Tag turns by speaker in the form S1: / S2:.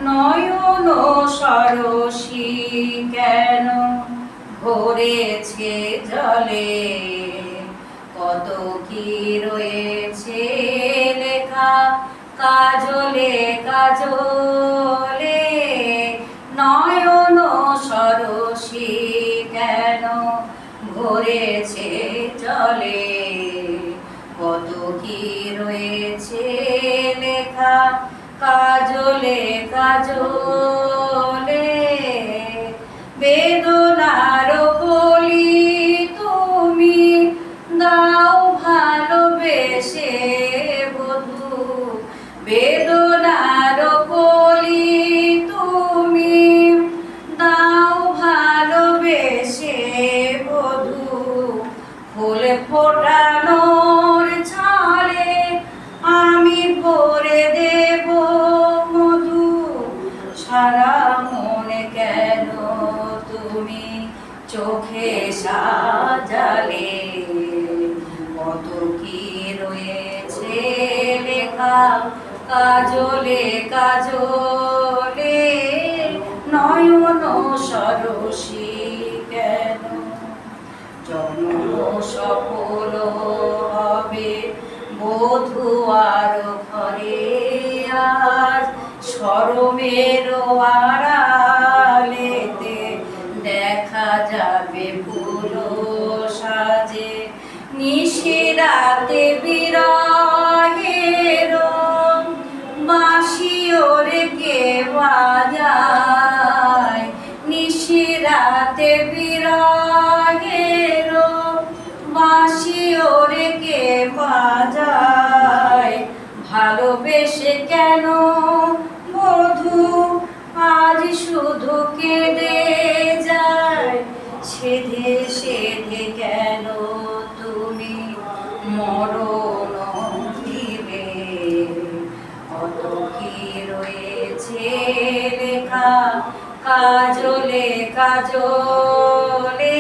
S1: নয়ন সরসী কেন ভরেছে জলে, কত কি রয়েছে লেখা কাজলে কাজলে। নয়ন সরসী কেন ভরেছে জলে, কত কি রয়েছে লেখা কাজলে কাজলে। বেদনার কলি তুমি দাও ভালোবেসে বধূ, বেদনার কলি তুমি দাও ভালোবেসে বধূ। ফুল ফোটানোর ছালে আমি ভরে দেব মধু, সারা মনে কেন তুমি চোখে সাজালে, কত কি রয়েছে লেখা কাজলে কাজলে। নয়ন সরসী কেন জন্ম সফল হবে বধূ আর ঘরে, আজ শরমের আড়ালেতে দেখা যাবে ফুল সাজে। নিশিরাতে বিরহের বাঁশি ওরে কে বাজায়, নিশিরাতে বিরহের বাঁশি ওরে কে বাজায়। ভালোবেসে কেন বধূ আজ শুধু কেঁদে যায়, সেধে সেধে কেন তুমি মরণ দিলে, কত কি রয়েছে লেখা কাজলে কাজলে।